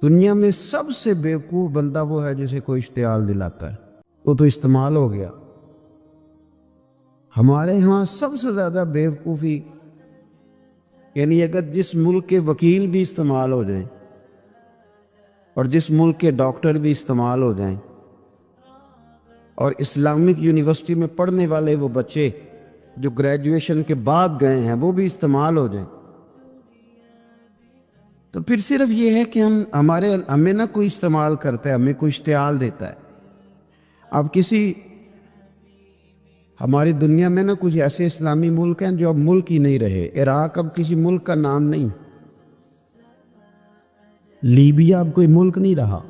دنیا میں سب سے بیوقوف بندہ وہ ہے جسے کوئی اشتعال دلاتا ہے، وہ تو استعمال ہو گیا۔ ہمارے ہاں سب سے زیادہ بیوقوفی، یعنی اگر جس ملک کے وکیل بھی استعمال ہو جائیں اور جس ملک کے ڈاکٹر بھی استعمال ہو جائیں اور اسلامک یونیورسٹی میں پڑھنے والے وہ بچے جو گریجویشن کے بعد گئے ہیں وہ بھی استعمال ہو جائیں، تو پھر صرف یہ ہے کہ ہمیں نہ کوئی استعمال کرتا ہے، ہمیں کوئی اشتعال دیتا ہے۔ اب ہماری دنیا میں نہ کچھ ایسے اسلامی ملک ہیں جو اب ملک ہی نہیں رہے۔ عراق اب کسی ملک کا نام نہیں، لیبیا اب کوئی ملک نہیں رہا،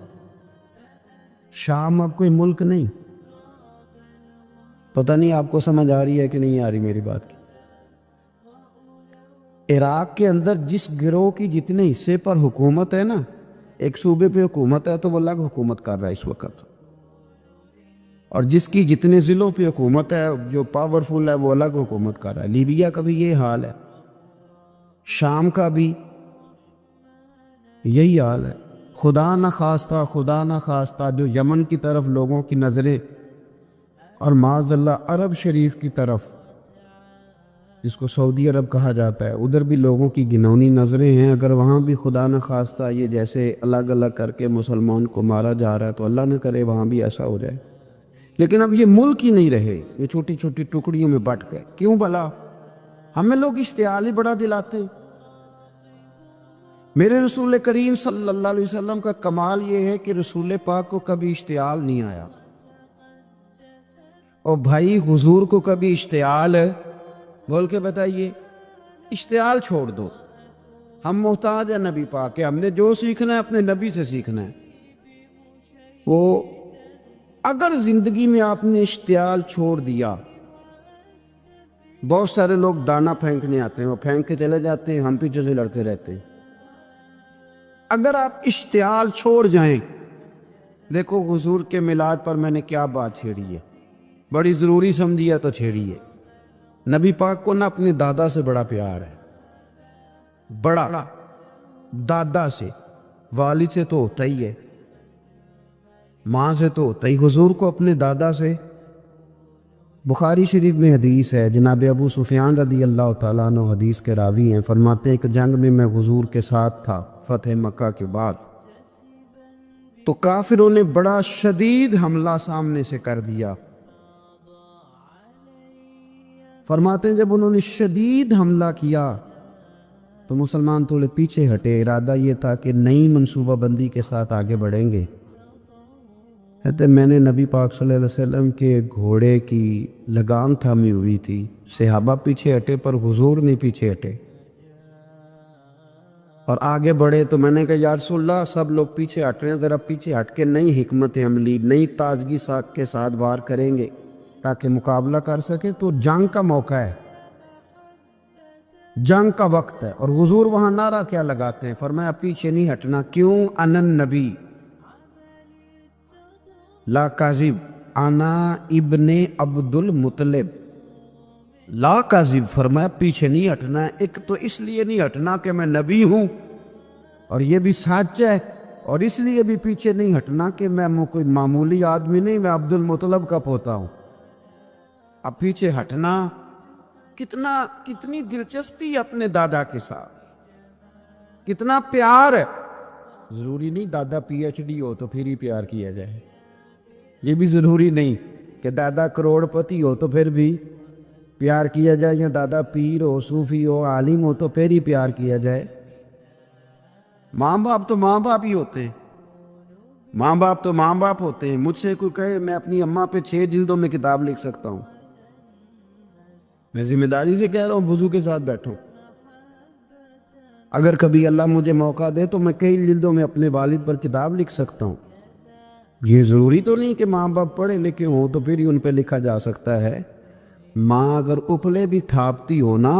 شام اب کوئی ملک نہیں۔ پتہ نہیں آپ کو سمجھ آ رہی ہے کہ نہیں آ رہی میری بات کی؟ عراق کے اندر جس گروہ کی جتنے حصے پر حکومت ہے نا، ایک صوبے پہ حکومت ہے تو وہ الگ حکومت کر رہا ہے اس وقت، اور جس کی جتنے ضلعوں پہ حکومت ہے جو پاورفل ہے وہ الگ حکومت کر رہا ہے۔ لیبیا کا بھی یہ حال ہے، شام کا بھی یہی حال ہے۔ خدا نہ خواستہ جو یمن کی طرف لوگوں کی نظریں اور معاذ اللہ عرب شریف کی طرف، جس کو سعودی عرب کہا جاتا ہے، ادھر بھی لوگوں کی گنونی نظریں ہیں۔ اگر وہاں بھی خدا نہ خواستہ یہ جیسے الگ الگ کر کے مسلمان کو مارا جا رہا ہے تو اللہ نہ کرے وہاں بھی ایسا ہو جائے۔ لیکن اب یہ ملک ہی نہیں رہے، یہ چھوٹی چھوٹی ٹکڑیوں میں بٹ گئے۔ کیوں بھلا؟ ہمیں لوگ اشتعال ہی بڑا دلاتے ہیں۔ میرے رسول کریم صلی اللہ علیہ وسلم کا کمال یہ ہے کہ رسول پاک کو کبھی اشتعال نہیں آیا، اور بھائی حضور کو کبھی اشتعال ہے بول کے بتائیے؟ اشتعال چھوڑ دو، ہم محتاج ہیں نبی پاک کے، ہم نے جو سیکھنا ہے اپنے نبی سے سیکھنا ہے۔ وہ اگر زندگی میں آپ نے اشتعال چھوڑ دیا، بہت سارے لوگ دانا پھینکنے آتے ہیں، وہ پھینک کے چلے جاتے ہیں، ہم پیچھے سے لڑتے رہتے ہیں۔ اگر آپ اشتعال چھوڑ جائیں، دیکھو حضور کے میلاد پر میں نے کیا بات چھیڑی ہے، بڑی ضروری سمجھی ہے تو چھیڑی ہے۔ نبی پاک کو نہ اپنے دادا سے بڑا پیار ہے، بڑا دادا سے، والد سے تو ہوتا ہی ہے، ماں سے تو ہوتا ہی، حضور کو اپنے دادا سے۔ بخاری شریف میں حدیث ہے، جناب ابو سفیان رضی اللہ تعالیٰ عنہ حدیث کے راوی ہیں، فرماتے ہیں کہ جنگ میں حضور کے ساتھ تھا فتح مکہ کے بعد، تو کافروں نے بڑا شدید حملہ سامنے سے کر دیا۔ فرماتے ہیں جب انہوں نے شدید حملہ کیا تو مسلمان تھوڑے پیچھے ہٹے، ارادہ یہ تھا کہ نئی منصوبہ بندی کے ساتھ آگے بڑھیں گے۔ کہتے میں نے نبی پاک صلی اللہ علیہ وسلم کے گھوڑے کی لگام تھامی ہوئی تھی، صحابہ پیچھے ہٹے پر حضور نہیں پیچھے ہٹے اور آگے بڑھے۔ تو میں نے کہا یا رسول اللہ سب لوگ پیچھے ہٹ رہے ہیں، ذرا پیچھے ہٹ کے نئی حکمت عملی، نئی تازگی ساکھ کے ساتھ وار کریں گے تاکہ مقابلہ کر سکیں۔ تو جنگ کا موقع ہے، جنگ کا وقت ہے، اور حضور وہاں نعرہ کیا لگاتے ہیں؟ فرمایا پیچھے نہیں ہٹنا۔ کیوں؟ انا النبی لا کاذب، انا ابن عبد المطلب لا کاذب۔ فرمایا پیچھے نہیں ہٹنا ہے، ایک تو اس لیے نہیں ہٹنا کہ میں نبی ہوں اور یہ بھی سچ ہے، اور اس لیے بھی پیچھے نہیں ہٹنا کہ میں کوئی معمولی آدمی نہیں، میں عبد المطلب کا پوتا ہوں۔ اب پیچھے ہٹنا کتنی دلچسپی اپنے دادا کے ساتھ، کتنا پیار ہے۔ ضروری نہیں دادا پی ایچ ڈی ہو تو پھر ہی پیار کیا جائے، یہ بھی ضروری نہیں کہ دادا کروڑ پتی ہو تو پھر بھی پیار کیا جائے، یا دادا پیر ہو، صوفی ہو، عالم ہو تو پھر ہی پیار کیا جائے۔ ماں باپ تو ماں باپ ہی ہوتے ہیں، ماں باپ تو ماں باپ ہوتے ہیں۔ مجھ سے کوئی کہے میں اپنی اماں پہ 6 جلدوں میں کتاب لکھ سکتا ہوں، میں ذمہ داری سے کہہ رہا ہوں، وضو کے ساتھ بیٹھوں۔ اگر کبھی اللہ مجھے موقع دے تو میں کئی جلدوں میں اپنے والد پر کتاب لکھ سکتا ہوں۔ یہ ضروری تو نہیں کہ ماں باپ پڑھے لکھے ہوں تو پھر ہی ان پہ لکھا جا سکتا ہے۔ ماں اگر اپلے بھی تھاپتی ہو نا،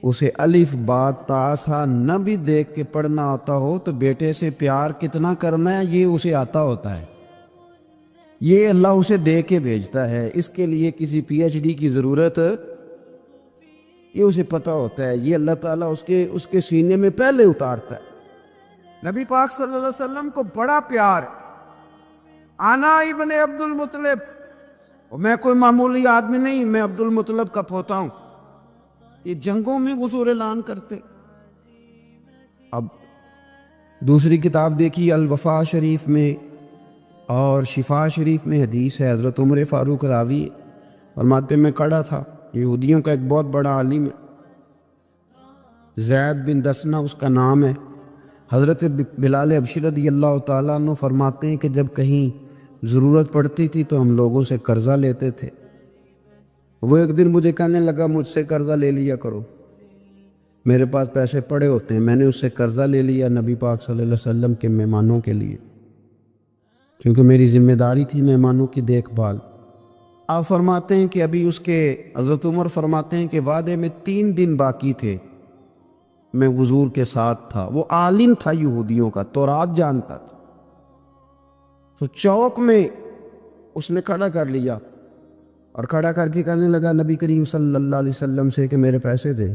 اسے الف با تا سا نہ بھی دیکھ کے پڑھنا آتا ہو تو بیٹے سے پیار کتنا کرنا ہے یہ اسے آتا ہوتا ہے، یہ اللہ اسے دے کے بھیجتا ہے۔ اس کے لیے کسی پی ایچ ڈی کی ضرورت، یہ اسے پتہ ہوتا ہے، یہ اللہ تعالیٰ اس کے سینے میں پہلے اتارتا ہے۔ نبی پاک صلی اللہ علیہ وسلم کو بڑا پیار ہے. آنا ابن عبد المطلب، میں کوئی معمولی آدمی نہیں، میں عبد المطلب کا پوتا ہوں. یہ جنگوں میں حضور اعلان کرتے. اب دوسری کتاب دیکھی الوفا شریف میں اور شفا شریف میں حدیث ہے، حضرت عمر فاروق راوی فرماتے میں کھڑا تھا، یہودیوں کا ایک بہت بڑا عالم ہے، زید بن دسنہ اس کا نام ہے. حضرت بلال حبشی رضی اللہ تعالیٰ عنہ فرماتے ہیں کہ جب کہیں ضرورت پڑتی تھی تو ہم لوگوں سے قرضہ لیتے تھے. وہ ایک دن مجھے کہنے لگا مجھ سے قرضہ لے لیا کرو، میرے پاس پیسے پڑے ہوتے ہیں. میں نے اس سے قرضہ لے لیا نبی پاک صلی اللہ علیہ وسلم کے مہمانوں کے لیے، کیونکہ میری ذمہ داری تھی مہمانوں کی دیکھ بھال. آپ فرماتے ہیں کہ ابھی اس کے حضرت عمر فرماتے ہیں کہ وعدے میں 3 دن باقی تھے، میں حضور کے ساتھ تھا. وہ عالم تھا یہودیوں کا، تورات جانتا تھا. تو چوک میں اس نے کھڑا کر لیا اور کھڑا کر کے کہنے لگا نبی کریم صلی اللہ علیہ وسلم سے کہ میرے پیسے دے.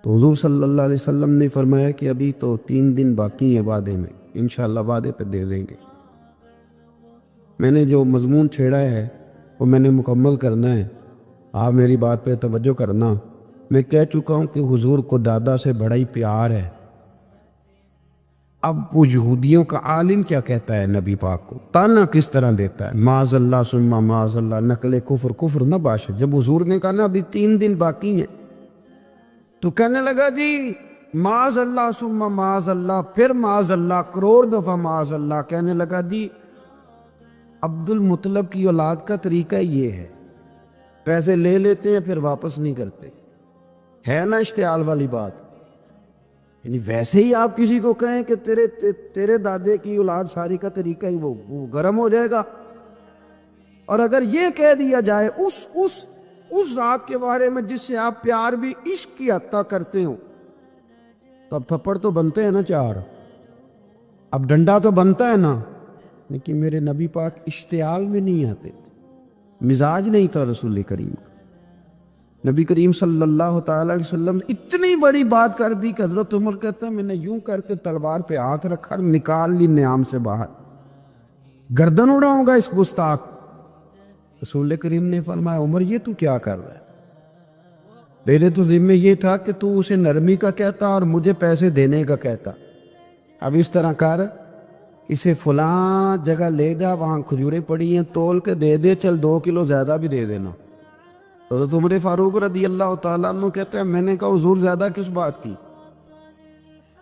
تو حضور صلی اللہ علیہ وسلم نے فرمایا کہ ابھی تو 3 دن باقی ہیں وعدے میں، انشاءاللہ وعدے پہ دے دیں گے. میں نے جو مضمون چھیڑا ہے وہ میں نے مکمل کرنا ہے، آپ میری بات پہ توجہ کرنا. میں کہہ چکا ہوں کہ حضور کو دادا سے بڑا ہی پیار ہے. اب وہ یہودیوں کا عالم کیا کہتا ہے نبی پاک کو، تانا کس طرح دیتا ہے، معاذ اللہ ثم معاذ اللہ، نقل کفر کفر نہ باشد. جب حضور نے کہا نا ابھی 3 دن باقی ہیں تو کہنے لگا جی معاذ اللہ ثم معاذ اللہ، پھر معاذ اللہ، کروڑ دفعہ معاذ اللہ. کہنے لگا جی عبد المطلب کی اولاد کا طریقہ یہ ہے، پیسے لے لیتے ہیں پھر واپس نہیں کرتے. ہے نا اشتعال والی بات. یعنی ویسے ہی آپ کسی کو کہیں کہ تیرے دادے کی اولاد ساری کا طریقہ ہی وہ گرم ہو جائے گا. اور اگر یہ کہہ دیا جائے اس ذات کے بارے میں جس سے آپ پیار بھی عشق کی حد تک کرتے ہو، تو اب تھپڑ تو بنتے ہیں نا 4، اب ڈنڈا تو بنتا ہے نا. لیکن میرے نبی پاک اشتعال میں نہیں آتے تھے، مزاج نہیں تھا رسول کریم کا. نبی کریم صلی اللہ تعالی علیہ وسلم اتنی بڑی بات کر دی کہ حضرت عمر کہتا ہے میں نے یوں کر کے تلوار پہ ہاتھ رکھا اور نکال لی نیام سے باہر، گردن اڑاؤں گا اس گستاخ. رسول کریم نے فرمایا عمر یہ تو کیا کر رہا ہے، تیرے تو ذمہ یہ تھا کہ تو اسے نرمی کا کہتا اور مجھے پیسے دینے کا کہتا. اب اس طرح کر، اسے فلاں جگہ لے جا، وہاں کھجوریں پڑی ہیں تول کے دے دے، چل 2 کلو زیادہ بھی دے دینا. حضرت عمر فاروق رضی اللہ تعالیٰ عنہ کہتے ہیں میں نے کہا حضور زیادہ کس بات کی،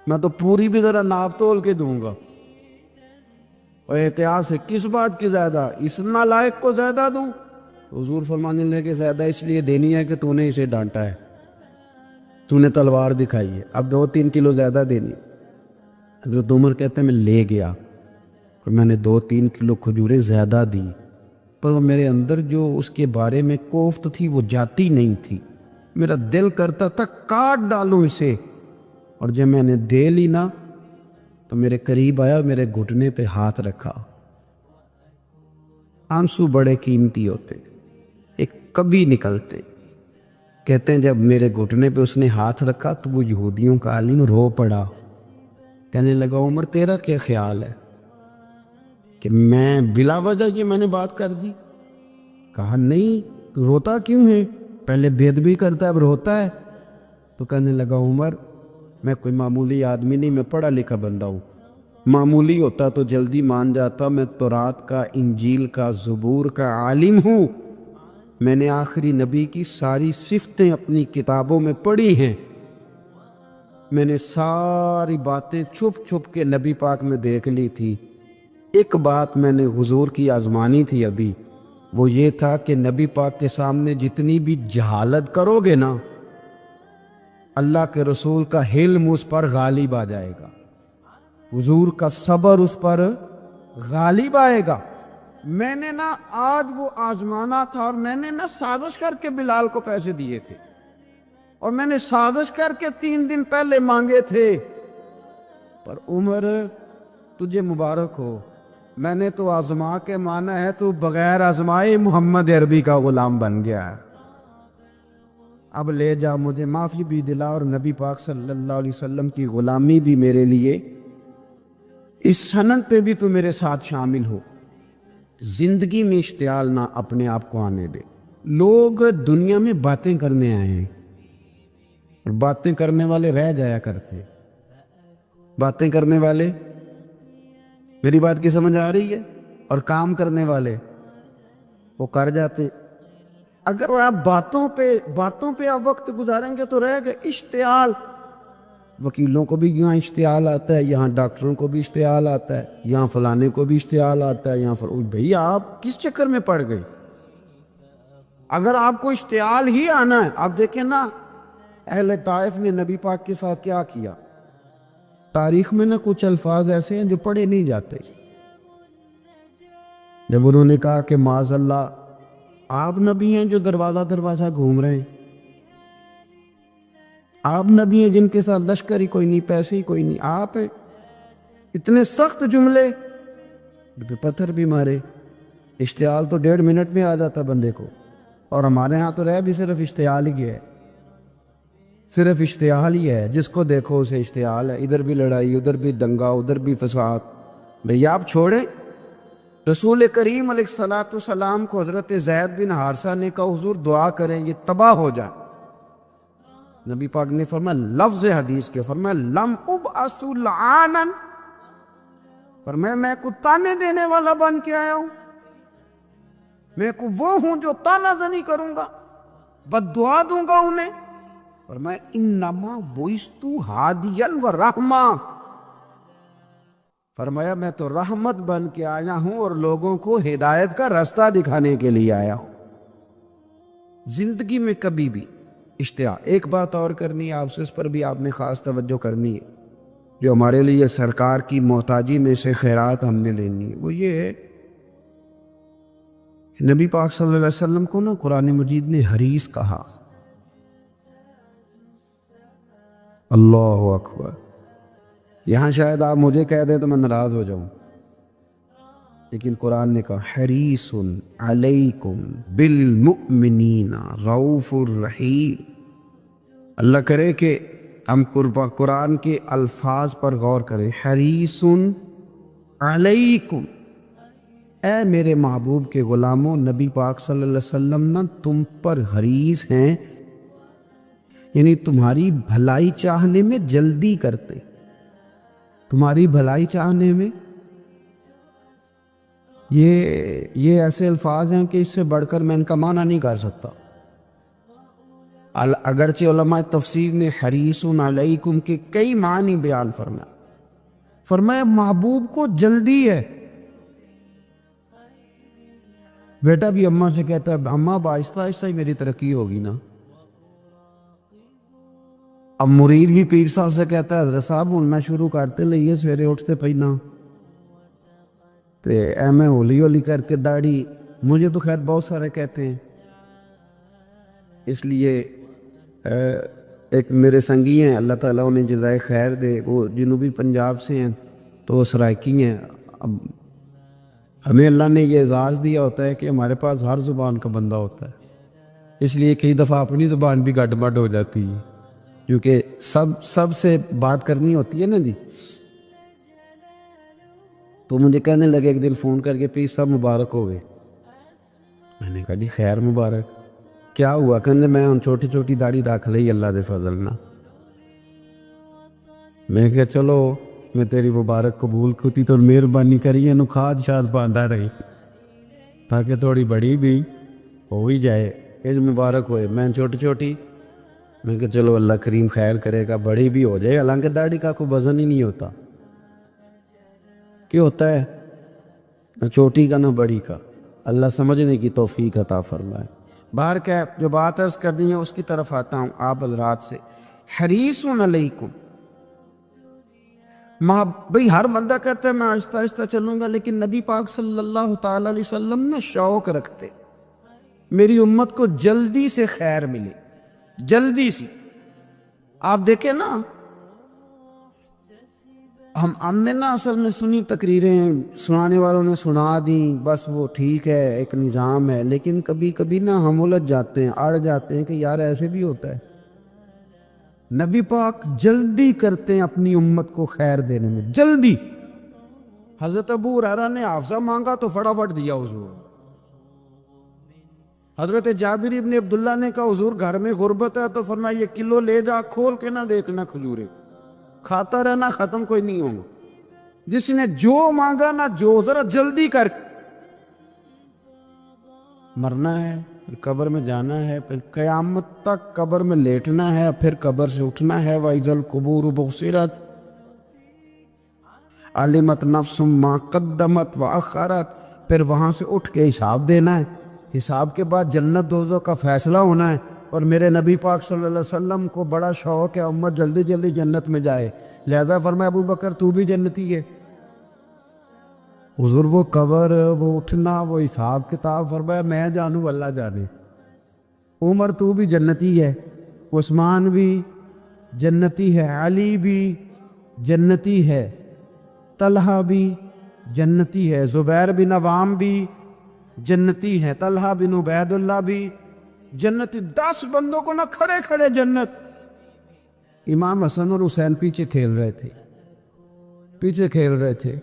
میں تو پوری بھی ذرا ناپ تول کے دوں گا. اور احتیاط سے کس بات کی زیادہ، اس نالائق کو زیادہ دوں؟ تو حضور فرمانے لگے زیادہ اس لیے دینی ہے کہ تو نے اسے ڈانٹا ہے، تو نے تلوار دکھائی ہے، اب 2-3 کلو زیادہ دینی. حضرت عمر کہتے ہیں میں لے گیا اور میں نے 2-3 کلو کھجوریں زیادہ دی، پر وہ میرے اندر جو اس کے بارے میں کوفت تھی وہ جاتی نہیں تھی. میرا دل کرتا تھا کاٹ ڈالوں اسے. اور جب میں نے دے لی نا تو میرے قریب آیا، میرے گھٹنے پہ ہاتھ رکھا. آنسو بڑے قیمتی ہوتے، ایک کبھی نکلتے. کہتے ہیں جب میرے گھٹنے پہ اس نے ہاتھ رکھا تو وہ یہودیوں کا عالم رو پڑا. کہنے لگا عمر تیرا کیا خیال ہے کہ میں بلا وجہ یہ میں نے بات کر دی؟ کہا نہیں، تو روتا کیوں ہے، پہلے بے ادبی کرتا ہے اب روتا ہے. تو کہنے لگا عمر میں کوئی معمولی آدمی نہیں، میں پڑھا لکھا بندہ ہوں، معمولی ہوتا تو جلدی مان جاتا. میں تورات کا، انجیل کا، زبور کا عالم ہوں. میں نے آخری نبی کی ساری صفتیں اپنی کتابوں میں پڑھی ہیں. میں نے ساری باتیں چھپ چھپ کے نبی پاک میں دیکھ لی تھی. ایک بات میں نے حضور کی آزمانی تھی ابھی، وہ یہ تھا کہ نبی پاک کے سامنے جتنی بھی جہالت کرو گے نا، اللہ کے رسول کا حلم اس پر غالب آ جائے گا، حضور کا صبر اس پر غالب آئے گا. میں نے نا آج وہ آزمانا تھا، اور میں نے نا سازش کر کے بلال کو پیسے دیے تھے، اور میں نے سازش کر کے 3 دن پہلے مانگے تھے. پر عمر تجھے مبارک ہو، میں نے تو آزما کے مانا ہے، تو بغیر آزمائے محمد عربی کا غلام بن گیا ہے. اب لے جا مجھے معافی بھی دلا اور نبی پاک صلی اللہ علیہ وسلم کی غلامی بھی میرے لیے اس سنت پہ بھی تو میرے ساتھ شامل ہو۔ زندگی میں اشتعال نہ اپنے آپ کو آنے دے۔ لوگ دنیا میں باتیں کرنے آئے ہیں اور باتیں کرنے والے رہ جایا کرتے۔ باتیں کرنے والے، میری بات کی سمجھ آ رہی ہے، اور کام کرنے والے وہ کر جاتے۔ اگر آپ باتوں پہ آپ وقت گزاریں گے تو رہ گئے اشتعال۔ وکیلوں کو بھی یہاں اشتعال آتا ہے، یہاں ڈاکٹروں کو بھی اشتعال آتا ہے، یہاں فلانے کو بھی اشتعال آتا ہے، یہاں بھئی آپ کس چکر میں پڑ گئے؟ اگر آپ کو اشتعال ہی آنا ہے، آپ دیکھیں نا اہل طائف نے نبی پاک کے ساتھ کیا کیا۔ تاریخ میں نا کچھ الفاظ ایسے ہیں جو پڑھے نہیں جاتے۔ جب انہوں نے کہا کہ معاذ اللہ آپ نبی ہیں جو دروازہ دروازہ گھوم رہے ہیں، آپ نبی ہیں جن کے ساتھ لشکر ہی کوئی نہیں، پیسے ہی کوئی نہیں، آپ ہیں، اتنے سخت جملے پہ پتھر بھی مارے۔ اشتعال تو 1.5 منٹ میں آ جاتا بندے کو، اور ہمارے ہاں تو رہ بھی صرف اشتعال ہی ہے، صرف اشتعال ہی ہے، جس کو دیکھو اسے اشتعال ہے، ادھر بھی لڑائی، ادھر بھی دنگا، ادھر بھی فساد۔ بھئی آپ چھوڑیں۔ رسول کریم علیہ السلام کو حضرت زید بن حارثہ نے کہا حضور دعا کریں یہ تباہ ہو جائے۔ نبی پاک نے فرمایا، لفظ حدیث کے فرمایا لم ابعث لعانا، فرمایا میں کو تانے دینے والا بن کے آیا ہوں، میں کو وہ ہوں جو تانا زنی کروں گا، بد دعا دوں گا انہیں۔ فرمایا انما بعثت ہادیا و رحمہ، فرمایا میں تو رحمت بن کے آیا ہوں اور لوگوں کو ہدایت کا راستہ دکھانے کے لیے آیا ہوں۔ زندگی میں کبھی بھی اشتعال۔ ایک بات اور کرنی ہے آپ سے، اس پر بھی آپ نے خاص توجہ کرنی ہے، جو ہمارے لیے سرکار کی محتاجی میں سے خیرات ہم نے لینی ہے، وہ یہ ہے نبی پاک صلی اللہ علیہ وسلم کو نا قرآن مجید نے حریص کہا۔ اللہ اکبر۔ یہاں شاید آپ مجھے کہہ دیں تو میں ناراض ہو جاؤں، لیکن قرآن نے کہا حریص علیکم بالمؤمنین رؤوف الرحیم۔ اللہ کرے کہ ہم قرآن کے الفاظ پر غور کریں۔ حریص علیکم، اے میرے محبوب کے غلاموں، نبی پاک صلی اللہ علیہ وسلم نا تم پر حریص ہیں، یعنی تمہاری بھلائی چاہنے میں جلدی کرتے، تمہاری بھلائی چاہنے میں۔ یہ ایسے الفاظ ہیں کہ اس سے بڑھ کر میں ان کا معنی نہیں کر سکتا۔ اگرچہ علماء تفسیر نے حریص علیکم کے کئی معنی بیان فرمایا محبوب کو جلدی ہے۔ بیٹا بھی اماں سے کہتا ہے اماں آہستہ آہستہ ہی میری ترقی ہوگی نا۔ اب مرید بھی پیر صاحب سے کہتا ہے حضرت صاحب ہوں میں شروع کرتے لئیے سویرے اٹھتے پہنا تے اے میں ہولی ہولی کر کے داڑھی، مجھے تو خیر بہت سارے کہتے ہیں، اس لیے ایک میرے سنگی ہیں اللہ تعالیٰ انہیں جزائے خیر دے، وہ جنوبی پنجاب سے ہیں تو وہ سرائکی ہیں۔ اب ہمیں اللہ نے یہ اعزاز دیا ہوتا ہے کہ ہمارے پاس ہر زبان کا بندہ ہوتا ہے، اس لیے کئی دفعہ اپنی زبان بھی گڈ مڈ ہو جاتی ہے، کیونکہ سب سے بات کرنی ہوتی ہے نا جی۔ تو مجھے کہنے لگے ایک دن فون کر کے پیر صاحب مبارک ہو گئے۔ میں نے کہا جی خیر مبارک، کیا ہوا؟ کہنے میں ان چھوٹی چھوٹی داڑھی رکھ لئی اللہ دے فضل نہ۔ میں کہا چلو میں تیری مبارک قبول کتی تو مہربانی کریے نو کھاد شاد باندھا رہی تاکہ تھوڑی بڑی بھی ہو ہی جائے، اس مبارک ہوئے۔ میں چھوٹی چھوٹی، میں کہا چلو اللہ کریم خیر کرے گا بڑی بھی ہو جائے، حالانکہ داڑھی کا کوئی وزن ہی نہیں ہوتا، کیا ہوتا ہے نہ چھوٹی کا نہ بڑی کا، اللہ سمجھنے کی توفیق عطا فرمائے۔ باہر کیا جو بات عرض کرنی ہے اس کی طرف آتا ہوں آپ حضرات سے۔ حریص علیکم، بھئی ہر بندہ کہتا ہے میں آہستہ آہستہ چلوں گا، لیکن نبی پاک صلی اللہ تعالیٰ علیہ وسلم نے شوق رکھتے میری امت کو جلدی سے خیر ملے، جلدی سے۔ آپ دیکھیں نا ہم نے نا اصل میں سنی تقریریں، سنانے والوں نے سنا دیں، بس وہ ٹھیک ہے، ایک نظام ہے، لیکن کبھی کبھی نا ہم الجھ جاتے ہیں، اڑ جاتے ہیں کہ یار ایسے بھی ہوتا ہے۔ نبی پاک جلدی کرتے ہیں اپنی امت کو خیر دینے میں، جلدی۔ حضرت ابو ہریرہ نے حافظہ مانگا تو فٹافٹ دیا حضور۔ حضرت جابر ابن عبداللہ نے کہا حضور گھر میں غربت ہے تو فرمایا یہ کلو لے جا، کھول کے نہ دیکھنا کھجورے، کھاتا رہنا، ختم کوئی نہیں ہوگا۔ جس نے جو مانگا نا، جو ذرا جلدی کر، مرنا ہے، پھر قبر میں جانا ہے، پھر قیامت تک قبر میں لیٹنا ہے، پھر قبر سے اٹھنا ہے۔ وَإِذَا الْقُبُورُ بُعْثِرَتْ عَلِمَتْ نَفْسٌ مَا قَدَّمَتْ وَأَخَّرَتْ، پھر وہاں سے اٹھ کے حساب دینا ہے۔ حساب کے بعد جنت دوزخ کا فیصلہ ہونا ہے۔ اور میرے نبی پاک صلی اللہ علیہ وسلم کو بڑا شوق ہے امت جلدی جلدی جنت میں جائے، لہذا فرمایا ابو بکر تو بھی جنتی ہے۔ حضور وہ قبر، وہ اٹھنا، وہ حساب کتاب، فرمایا میں جانوں اللہ جانے۔ عمر تو بھی جنتی ہے، عثمان بھی جنتی ہے، علی بھی جنتی ہے، طلحہ بھی جنتی ہے، زبیر بن عوام بھی جنتی ہے، طلحہ بن عبید اللہ بھی جنتی۔ 10 بندوں کو نہ کھڑے کھڑے جنت۔ امام حسن اور حسین پیچھے کھیل رہے تھے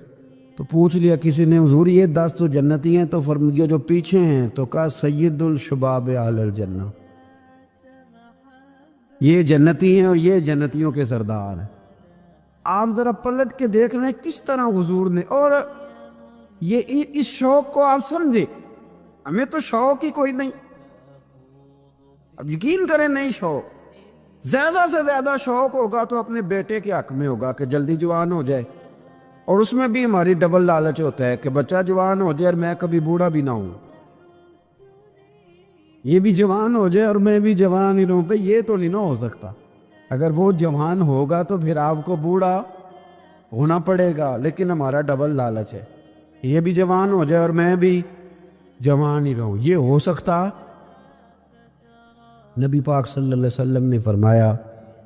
تو پوچھ لیا کسی نے حضور یہ 10 تو جنتی ہیں، تو فرمایا جو پیچھے ہیں، تو کہا سید الشباب اہل الجنہ، یہ جنتی ہیں اور یہ جنتیوں کے سردار ہیں۔ آپ ذرا پلٹ کے دیکھ لیں کس طرح حضور نے، اور یہ اس شوق کو آپ سمجھے، ہمیں تو شوق ہی کوئی نہیں۔ اب یقین کریں نہیں شوق، زیادہ سے زیادہ شوق ہوگا تو اپنے بیٹے کے حق میں ہوگا کہ جلدی جوان ہو جائے، اور اس میں بھی ہماری ڈبل لالچ ہوتا ہے کہ بچہ جوان ہو جائے اور میں کبھی بوڑھا بھی نہ ہوں، یہ بھی جوان ہو جائے اور میں بھی جوان ہی رہوں۔ بھئی یہ تو نہیں نہ ہو سکتا، اگر وہ جوان ہوگا تو پھر آپ کو بوڑھا ہونا پڑے گا، لیکن ہمارا ڈبل لالچ ہے، یہ بھی جوان ہو جائے اور میں بھی جوان ہی رہوں، یہ ہو سکتا؟ نبی پاک صلی اللہ علیہ وسلم نے فرمایا،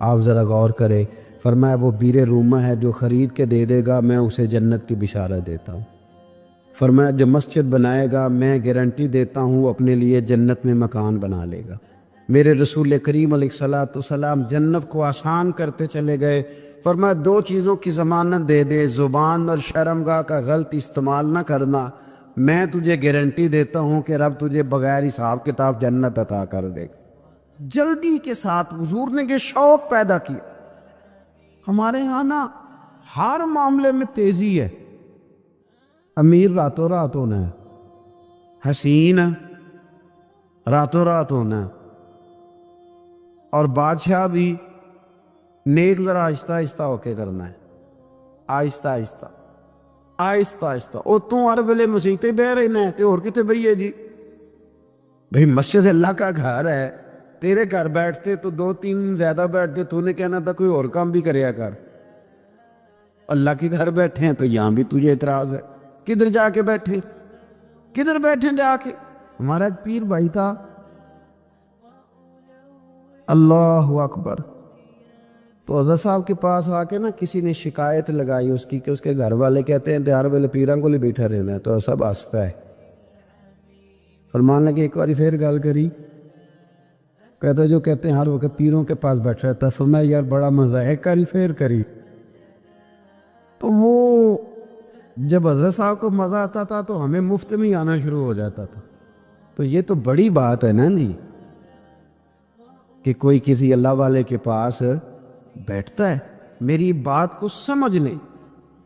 آپ ذرا غور کرے، فرمایا وہ بیر رومہ ہے جو خرید کے دے دے گا میں اسے جنت کی بشارت دیتا ہوں۔ فرمایا جو مسجد بنائے گا میں گارنٹی دیتا ہوں اپنے لیے جنت میں مکان بنا لے گا۔ میرے رسول کریم علیہ الصلوۃ والسلام جنت کو آسان کرتے چلے گئے، فرمایا 2 چیزوں کی ضمانت دے دے، زبان اور شرمگاہ کا غلط استعمال نہ کرنا، میں تجھے گارنٹی دیتا ہوں کہ رب تجھے بغیر حساب کتاب جنت عطا کر دے گا۔ جلدی کے ساتھ حضور نے یہ شوق پیدا کیا۔ ہمارے ہاں نا ہر معاملے میں تیزی ہے، امیر راتوں رات ہونا ہے، حسین راتوں رات ہونا ہے، اور بادشاہ بھی نیک ذرا آہستہ آہستہ ہو کے کرنا ہے، آہستہ آہستہ آہستہ آہستہ۔ اور تو ہر ویلے مسیحتے بہ رہنا ہے تے اور کتے بھئیے جی، بھئی مسجد اللہ کا گھر ہے، تیرے گھر بیٹھتے تو 2-3 زیادہ بیٹھتے، تو نے کہنا تھا کوئی اور کام بھی کریا کر۔ اللہ کے گھر بیٹھے ہیں تو یہاں بھی تجھے اعتراض ہے، کدھر جا کے بیٹھے، کدھر بیٹھے جا کے؟ ہمارا ایک پیر بھائی تھا، اللہ اکبر، تو حضرت صاحب کے پاس آ کے نا کسی نے شکایت لگائی اس کی کہ اس کے گھر والے کہتے ہیں ہر ویلے پیران کو لے بیٹھا رہنا ہے، تو سب ہنس پہ فرمان لگے۔ ایک باری پھر گل کری، کہتے جو کہتے ہیں ہر وقت پیروں کے پاس بیٹھ رہتا ہے، فرمایا یار بڑا مزہ ہے، ایک باری پھر کری۔ تو وہ جب حضرت صاحب کو مزہ آتا تھا تو ہمیں مفت میں آنا شروع ہو جاتا تھا، تو یہ تو بڑی بات ہے نا جی کہ کوئی کسی اللہ والے کے پاس بیٹھتا ہے۔ میری بات کو سمجھ لیں،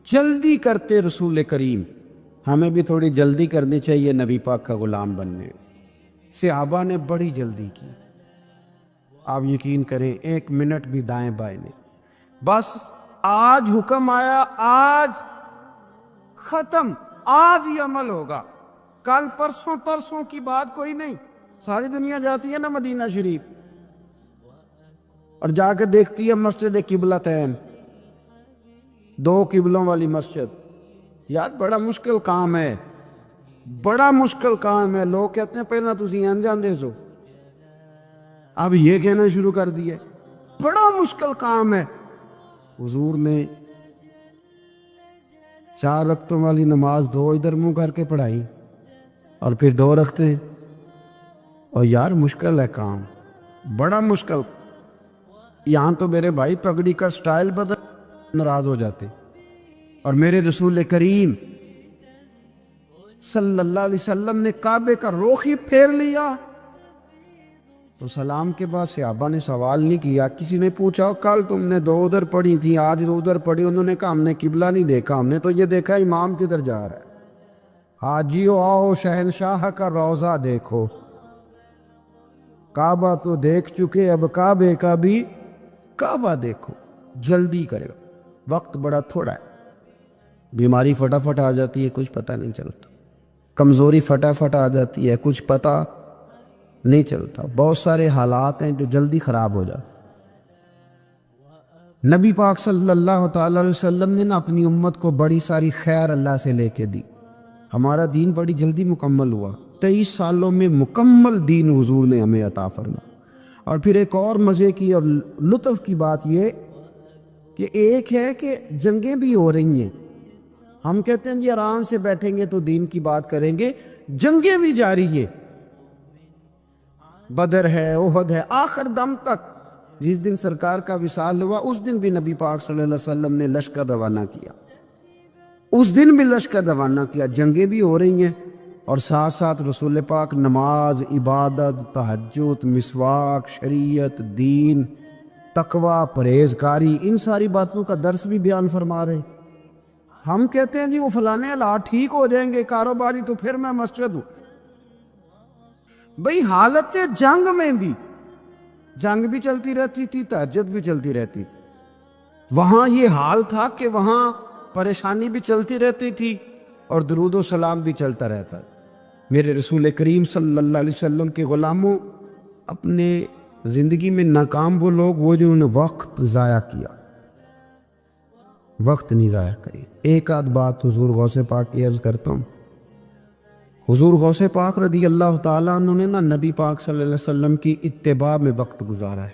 جلدی کرتے رسول کریم، ہمیں بھی تھوڑی جلدی کرنی چاہیے نبی پاک کا غلام بننے۔ صحابہ نے بڑی جلدی کی، آپ یقین کریں 1 منٹ بھی دائیں بائیں نہیں، بس آج حکم آیا، آج ختم، آج ہی عمل ہوگا، کل پرسوں کی بات کوئی نہیں۔ ساری دنیا جاتی ہے نا مدینہ شریف اور جا کے دیکھتی ہے مسجد قبلتین، 2 قبلوں والی مسجد، یار بڑا مشکل کام ہے، بڑا مشکل کام ہے۔ لوگ کہتے ہیں پہلے تسی این جاندے سو، اب یہ کہنا شروع کر دیا بڑا مشکل کام ہے۔ حضور نے 4 رکعتوں والی نماز 2 ادھر منہ کر کے پڑھائی اور پھر 2 رکھتے ہیں. اور یار مشکل ہے کام، بڑا مشکل. یہاں تو میرے بھائی پگڑی کا سٹائل بدل ناراض ہو جاتے. اور میرے رسول کریم صلی اللہ علیہ وسلم نے کعبے کا رخ ہی پھیر لیا تو سلام کے بعد صحابہ نے سوال نہیں کیا. کسی نے پوچھا کل تم نے 2 ادھر پڑھی تھی آج 2 ادھر پڑھی، انہوں نے کہا ہم نے قبلہ نہیں دیکھا، ہم نے تو یہ دیکھا امام کدھر جا رہا ہے. حاجیو آؤ شہنشاہ کا روضہ دیکھو، کعبہ تو دیکھ چکے اب کعبے کا بھی کعبہ دیکھو. جلدی کرے گا، وقت بڑا تھوڑا ہے. بیماری فٹافٹ آ جاتی ہے، کچھ پتہ نہیں چلتا. کمزوری فٹافٹ آ جاتی ہے، کچھ پتہ نہیں چلتا. بہت سارے حالات ہیں جو جلدی خراب ہو جاتے. نبی پاک صلی اللہ تعالی علیہ وسلم نے نا اپنی امت کو بڑی ساری خیر اللہ سے لے کے دی. ہمارا دین بڑی جلدی مکمل ہوا. 23 سالوں میں مکمل دین حضور نے ہمیں عطا فرمایا. اور پھر ایک اور مزے کی اور لطف کی بات یہ کہ ایک ہے کہ جنگیں بھی ہو رہی ہیں. ہم کہتے ہیں جی آرام سے بیٹھیں گے تو دین کی بات کریں گے، جنگیں بھی جاری ہیں. بدر ہے، احد ہے، آخر دم تک. جس دن سرکار کا وصال ہوا اس دن بھی نبی پاک صلی اللہ علیہ وسلم نے لشکر روانہ کیا، اس دن بھی لشکر روانہ کیا. جنگیں بھی ہو رہی ہیں اور ساتھ ساتھ رسول پاک نماز، عبادت، تہجد، مسواک، شریعت، دین، تقوی، پرہیزگاری، ان ساری باتوں کا درس بھی بیان فرما رہے. ہم کہتے ہیں جی وہ فلانے حالات ٹھیک ہو جائیں گے کاروباری تو پھر میں مسجد ہوں. بھئی حالت جنگ میں بھی جنگ بھی چلتی رہتی تھی، تہجد بھی چلتی رہتی تھی. وہاں یہ حال تھا کہ وہاں پریشانی بھی چلتی رہتی تھی اور درود و سلام بھی چلتا رہتا. میرے رسول کریم صلی اللہ علیہ وسلم کے غلاموں، اپنے زندگی میں ناکام وہ لوگ وہ جنہوں نے وقت ضائع کیا، وقت نہیں ضائع کری. ایک آدھ بات حضور غوث پاک کی عرض کرتا ہوں. حضور غوث پاک رضی اللہ تعالیٰ عنہ نے نا نبی پاک صلی اللہ علیہ وسلم کی اتباع میں وقت گزارا ہے.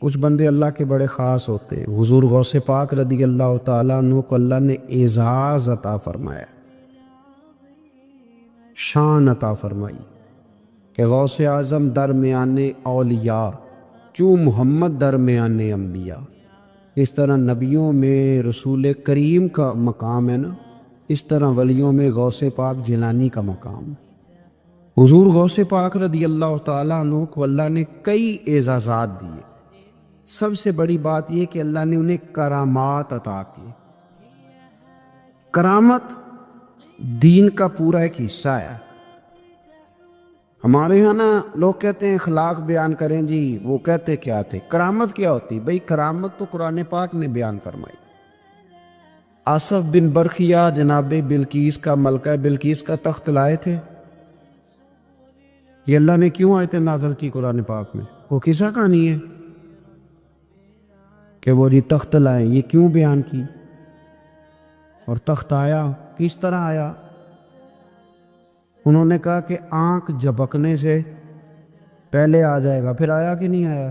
کچھ بندے اللہ کے بڑے خاص ہوتے ہیں. حضور غوث پاک رضی اللہ تعالیٰ عنہ کو اللہ نے اعزاز عطا فرمایا، شان عطا فرمائی کہ غوث اعظم درمیان اولیاء، چوں محمد درمیان انبیاء. اس طرح نبیوں میں رسول کریم کا مقام ہے نا، اس طرح ولیوں میں غوث پاک جیلانی کا مقام. حضور غوث پاک رضی اللہ تعالیٰ عنہ کو اللہ نے کئی اعزازات دیے. سب سے بڑی بات یہ کہ اللہ نے انہیں کرامات عطا کی. کرامت دین کا پورا ایک حصہ ہے. ہمارے یہاں نا لوگ کہتے ہیں اخلاق بیان کریں جی، وہ کہتے کیا تھے؟ کرامت کیا ہوتی؟ بھئی کرامت تو قرآن پاک نے بیان فرمائی. آصف بن برخیہ جناب بلقیس کا، ملکہ بلقیس کا تخت لائے تھے. یہ اللہ نے کیوں آیت نازل کی قرآن پاک میں؟ وہ قصہ کہانی ہے کہ وہ جی تخت لائے، یہ کیوں بیان کی؟ اور تخت آیا کس طرح آیا؟ انہوں نے کہا کہ آنکھ جھپکنے سے پہلے آ جائے گا. پھر آیا کہ نہیں آیا؟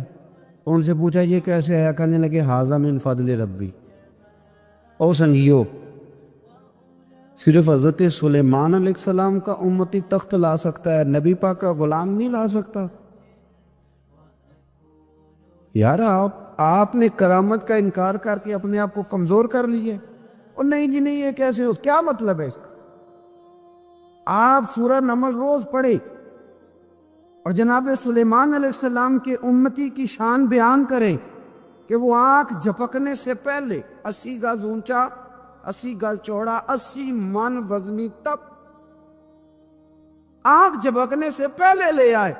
ان سے پوچھا یہ کیسے آیا؟ کہنے لگے ھذا من فضل ربی. او سنگیو، صرف حضرت سلیمان علیہ السلام کا امتی تخت لا سکتا ہے، نبی پاک کا غلام نہیں لا سکتا؟ یار آپ نے کرامت کا انکار کر کے اپنے آپ کو کمزور کر لیے. اور نہیں جی نہیں، یہ کیسے ہو؟ کیا مطلب ہے اس کا؟ آپ سورہ نمل روز پڑھے اور جناب سلیمان علیہ السلام کے امتی کی شان بیان کریں کہ وہ آنکھ جھپکنے سے پہلے 80 گز اونچا، 80 گز چوڑا، 80 من وزنی، تب آنکھ جھپکنے سے پہلے لے آئے.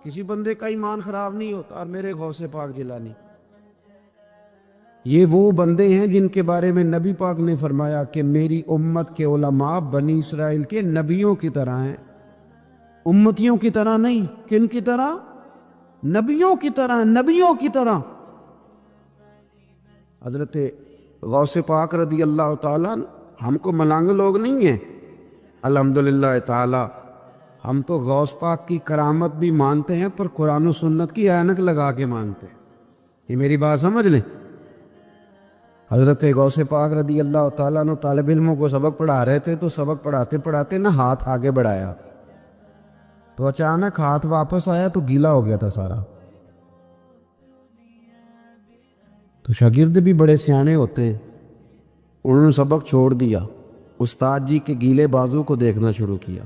کسی بندے کا ایمان خراب نہیں ہوتا. اور میرے غوث پاک جیلانی، یہ وہ بندے ہیں جن کے بارے میں نبی پاک نے فرمایا کہ میری امت کے علماء بنی اسرائیل کے نبیوں کی طرح ہیں، امتیوں کی طرح نہیں. کن کی طرح؟ نبیوں کی طرح، نبیوں کی طرح. حضرت غوث پاک رضی اللہ تعالیٰ، ہم کو ملنگ لوگ نہیں ہیں الحمدللہ تعالیٰ. ہم تو غوث پاک کی کرامت بھی مانتے ہیں پر قرآن و سنت کی عینک لگا کے مانتے ہیں. یہ میری بات سمجھ لیں. حضرت غوث پاک رضی اللہ تعالیٰ عنہ طالب علموں کو سبق پڑھا رہے تھے، تو سبق پڑھاتے پڑھاتے نا ہاتھ آگے بڑھایا، تو اچانک ہاتھ واپس آیا تو گیلا ہو گیا تھا سارا۔ تو شاگرد بھی بڑے سیانے ہوتے ہیں، انہوں نے سبق چھوڑ دیا، استاد جی کے گیلے بازو کو دیکھنا شروع کیا۔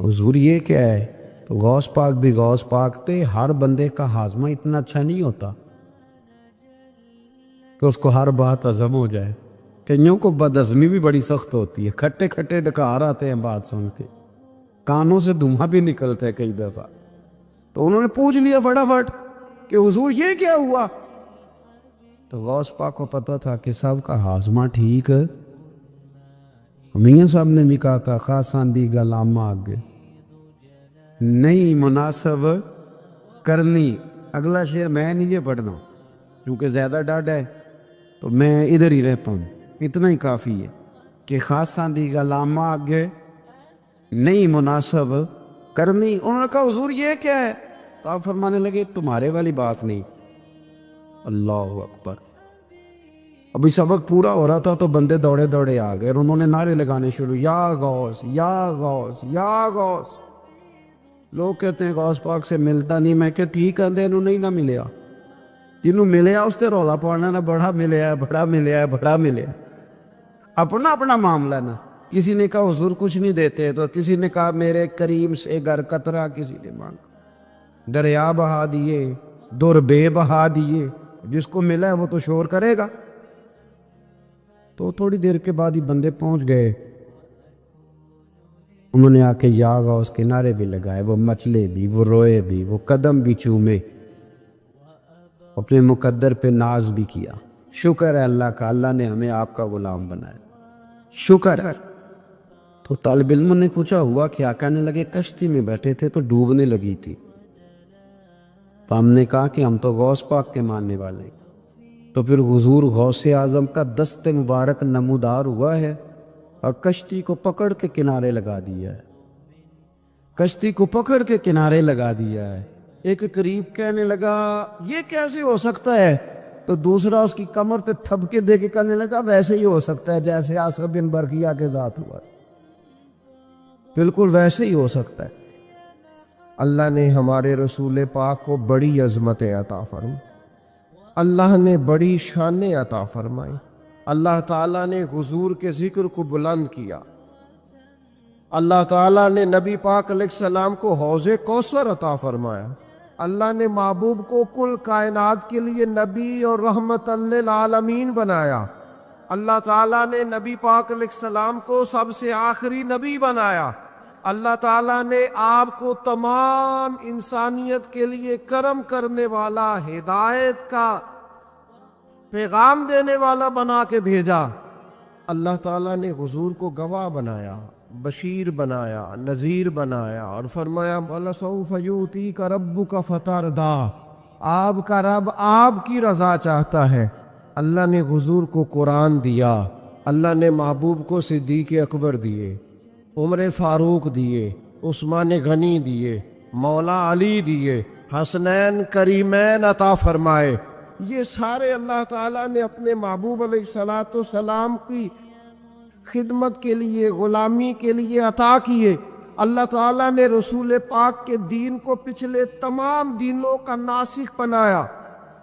حضور یہ کیا ہے؟ تو غوث پاک بھی غوث پاک تھے، ہر بندے کا ہاضمہ اتنا اچھا نہیں ہوتا کہ اس کو ہر بات ہضم ہو جائے۔ کئیوں کو بدہضمی بھی بڑی سخت ہوتی ہے، کھٹے کھٹے ڈکار آتے ہیں بات سن کے، کانوں سے دھواں بھی نکلتا ہے کئی دفعہ۔ تو انہوں نے پوچھ لیا فٹافٹ کہ حضور یہ کیا ہوا؟ تو غوث پاک کو پتہ تھا کہ سب کا ہاضمہ ٹھیک ہے۔ میاں صاحب نے بھی کہا تھا خاصان دی گلامہ آگے نہیں مناسب کرنی۔ اگلا شعر میں نہیں یہ پڑھنا کیونکہ زیادہ ڈاڈ ہے، تو میں ادھر ہی رہتا ہوں، اتنا ہی کافی ہے کہ خاصان دی گلامہ آگے نہیں مناسب کرنی۔ انہوں نے کہا حضور یہ کیا ہے؟ تو آپ فرمانے لگے تمہارے والی بات نہیں۔ اللہ اکبر۔ ابھی سبق پورا ہو رہا تھا تو بندے دوڑے دوڑے آ گئے اور انہوں نے نعرے لگانے شروع، یا غوث یا غوث یا غوث۔ لوگ کہتے ہیں غوث پاک سے ملتا نہیں، میں کہ ٹھیک ہے انہوں نہیں نہ ملیا، جنہوں ملیا اس سے رولا پانا نہ بڑا ملیا بڑا ملیا بڑا ملیا، اپنا اپنا معاملہ نا۔ کسی نے کہا حضور کچھ نہیں دیتے، تو کسی نے کہا میرے کریم سے گر قطرہ، کسی نے مانگا، دریا بہا دیے، در بے بہا دیے، جس کو ملا ہے وہ تو شور کرے گا۔ تو تھوڑی دیر کے بعد ہی بندے پہنچ گئے، انہوں نے آ کے یا غوث کے نعرے بھی لگائے، وہ مچلے بھی، وہ روئے بھی، وہ قدم بھی چومے، اپنے مقدر پہ ناز بھی کیا۔ شکر ہے اللہ کا، اللہ نے ہمیں آپ کا غلام بنایا، شکر ہے۔ تو طالب علموں نے پوچھا ہوا کیا؟ کہنے لگے کشتی میں بیٹھے تھے تو ڈوبنے لگی تھی، تو ہم نے کہا کہ ہم تو غوث پاک کے ماننے والے ہیں۔ تو پھر حضور غوث اعظم کا دست مبارک نمودار ہوا ہے اور کشتی کو پکڑ کے کنارے لگا دیا ہے، کشتی کو پکڑ کے کنارے لگا دیا ہے۔ ایک قریب کہنے لگا یہ کیسے ہو سکتا ہے؟ تو دوسرا اس کی کمر پہ تھپکے دے کے کہنے لگا ویسے ہی ہو سکتا ہے جیسے آصف بن برقیہ کے ذات ہوا، بالکل ویسے ہی ہو سکتا ہے۔ اللہ نے ہمارے رسول پاک کو بڑی عظمتیں عطا فرمائی، اللہ نے بڑی شانیں عطا فرمائی، اللہ تعالیٰ نے حضور کے ذکر کو بلند کیا، اللہ تعالیٰ نے نبی پاک علیہ السلام کو حوض کوثر عطا فرمایا، اللہ نے محبوب کو کل کائنات کے لیے نبی اور رحمت للعالمین بنایا، اللہ تعالیٰ نے نبی پاک علیہ السلام کو سب سے آخری نبی بنایا، اللہ تعالیٰ نے آپ کو تمام انسانیت کے لیے کرم کرنے والا، ہدایت کا پیغام دینے والا بنا کے بھیجا، اللہ تعالیٰ نے حضور کو گواہ بنایا، بشیر بنایا، نذیر بنایا، اور فرمایا وَلَسَوْفَ يُؤْتِيكَ رَبُّكَ فَتَرْضَىٰ، آپ کا رب آپ کی رضا چاہتا ہے۔ اللہ نے حضور کو قرآن دیا، اللہ نے محبوب کو صدیق اکبر دیے، عمر فاروق دیے، عثمان غنی دیے، مولا علی دیے، حسنین کریمین عطا فرمائے۔ یہ سارے اللہ تعالیٰ نے اپنے محبوب علیہ السلام کی خدمت کے لیے، غلامی کے لیے عطا کیے۔ اللہ تعالیٰ نے رسول پاک کے دین کو پچھلے تمام دینوں کا ناسخ بنایا،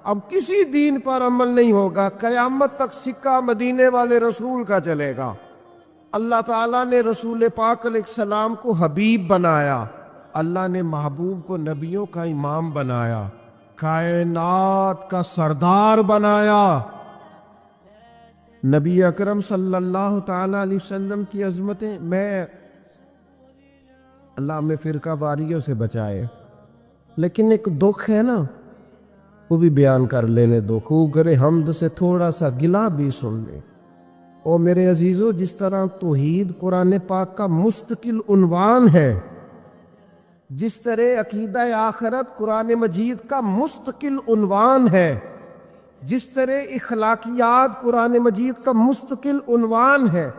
اب کسی دین پر عمل نہیں ہوگا، قیامت تک سکہ مدینے والے رسول کا چلے گا۔ اللہ تعالیٰ نے رسول پاک علیہ السلام کو حبیب بنایا، اللہ نے محبوب کو نبیوں کا امام بنایا، کائنات کا سردار بنایا۔ نبی اکرم صلی اللہ تعالیٰ علیہ وسلم کی عظمتیں، میں اللہ میں فرقہ واریوں سے بچائے، لیکن ایک دکھ ہے نا، وہ بھی بیان کر لینے دو، خوب کرے حمد سے تھوڑا سا گلا بھی سن لے۔ او میرے عزیزو، جس طرح توحید قرآن پاک کا مستقل عنوان ہے، جس طرح عقیدہ آخرت قرآن مجید کا مستقل عنوان ہے، جس طرح اخلاقیات قرآن مجید کا مستقل عنوان ہے،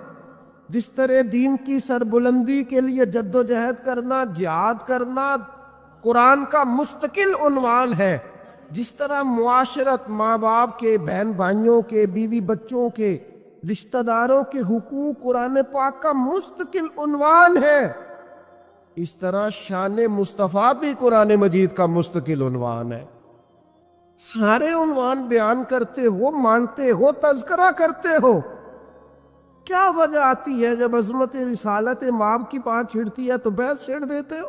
جس طرح دین کی سربلندی کے لیے جد و جہد کرنا، جہاد کرنا قرآن کا مستقل عنوان ہے، جس طرح معاشرت ماں باپ کے، بہن بھائیوں کے، بیوی بچوں کے، رشتہ داروں کے حقوق قرآن پاک کا مستقل عنوان ہے، اس طرح شان مصطفیٰ بھی قرآن مجید کا مستقل عنوان ہے۔ سارے عنوان بیان کرتے ہو، مانتے ہو، تذکرہ کرتے ہو، کیا وجہ آتی ہے جب عظمت رسالت مآب کی بات چھڑتی ہے تو بحث چھیڑ دیتے ہو؟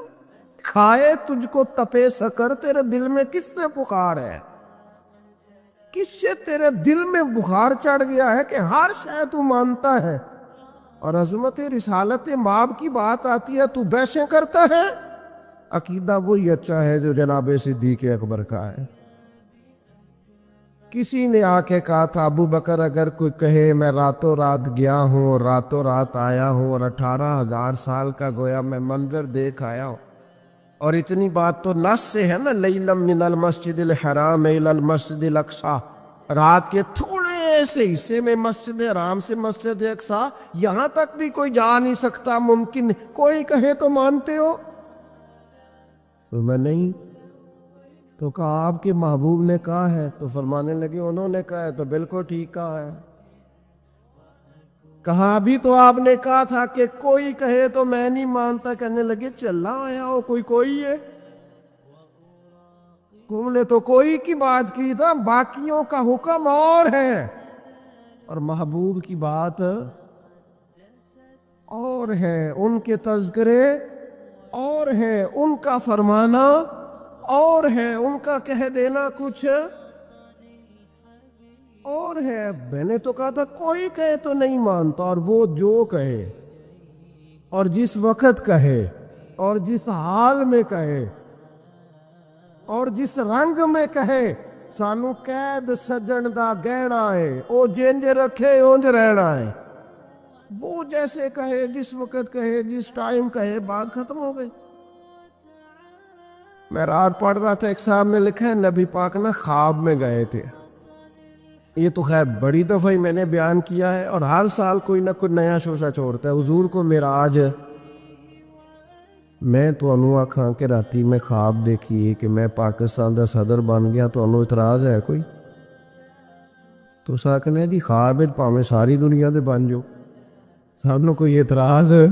کھائے تجھ کو تپے سکر، تیرے دل میں کس سے بخار ہے؟ کس سے تیرے دل میں بخار چڑھ گیا ہے کہ ہر شے تو مانتا ہے، اور عظمت رسالت مآب کی بات آتی ہے تو بحثیں کرتا ہے؟ عقیدہ وہی اچھا ہے جو جناب صدیق اکبر کا ہے۔ کسی نے آ کے کہا تھا ابو بکر اگر کوئی کہے میں راتوں رات گیا ہوں اور راتوں رات آیا ہوں اور 18,000 سال کا گویا میں منظر دیکھ آیا ہوں، اور اتنی بات تو نص سے ہے نا، لیلم من المسجد الحرام الی المسجد الاقصی، رات کے تھوڑے سے حصے میں مسجد حرام سے مسجد اقصی، یہاں تک بھی کوئی جا نہیں سکتا، ممکن نہیں۔ کوئی کہے تو مانتے ہو؟ تو میں نہیں۔ تو کہا آپ کے محبوب نے کہا ہے، تو فرمانے لگے انہوں نے کہا ہے تو بالکل ٹھیک کہا ہے۔ کہا بھی تو آپ نے کہا تھا کہ کوئی کہے تو میں نہیں مانتا، کہنے لگے چلا آیا ہو کوئی ہے؟ تم نے تو کوئی کی بات کی تھا، باقیوں کا حکم اور ہے اور محبوب کی بات اور ہے، ان کے تذکرے اور ہیں، ان کا فرمانا اور ہے، ان کا کہہ دینا کچھ اور ہے۔ میں نے تو کہا تھا کوئی کہے تو نہیں مانتا، اور وہ جو کہے اور جس وقت کہے اور جس حال میں کہے اور جس رنگ میں کہے، سانو قید سجن دا گہنا ہے، او جنج رکھے اونج رہنا ہے۔ وہ جیسے کہے، جس وقت کہے، جس ٹائم کہے، بات ختم ہو گئی۔ میں رات پڑھ رہا تھا، ایک صاحب نے لکھا ہے نبی پاک نے خواب میں گئے تھے۔ یہ تو خیر بڑی دفعہ ہی میں نے بیان کیا ہے، اور ہر سال کوئی نہ کوئی نیا شوشہ چھوڑتا ہے۔ حضور کو معراج، میں تو انہوں آکھاں کہ راتی میں خواب دیکھی کہ میں پاکستان دا صدر بن گیا، تو انہوں اعتراض ہے کوئی؟ تو ساکنے جی خواب پاویں ساری دنیا دے بن جو، سامنے کوئی اعتراض ہے؟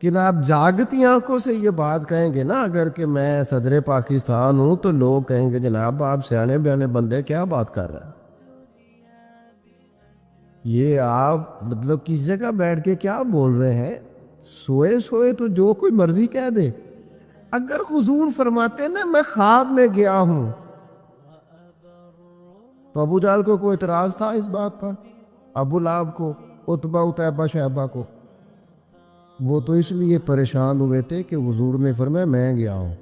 کہ آپ جاگتی آنکھوں سے یہ بات کہیں گے نا اگر کہ میں صدر پاکستان ہوں، تو لوگ کہیں گے جناب آپ سیانے بیانے بندے کیا بات کر رہے ہیں؟ یہ آپ مطلب کس جگہ بیٹھ کے کیا بول رہے ہیں؟ سوئے سوئے تو جو کوئی مرضی کہہ دے۔ اگر حضور فرماتے نا میں خواب میں گیا ہوں، تو ابو جہل کو کوئی اعتراض تھا اس بات پر؟ ابو لہب کو، عتبہ عتیبہ شیبہ کو؟ وہ تو اس لیے پریشان ہوئے تھے کہ حضور نے فرمایا میں گیا ہوں۔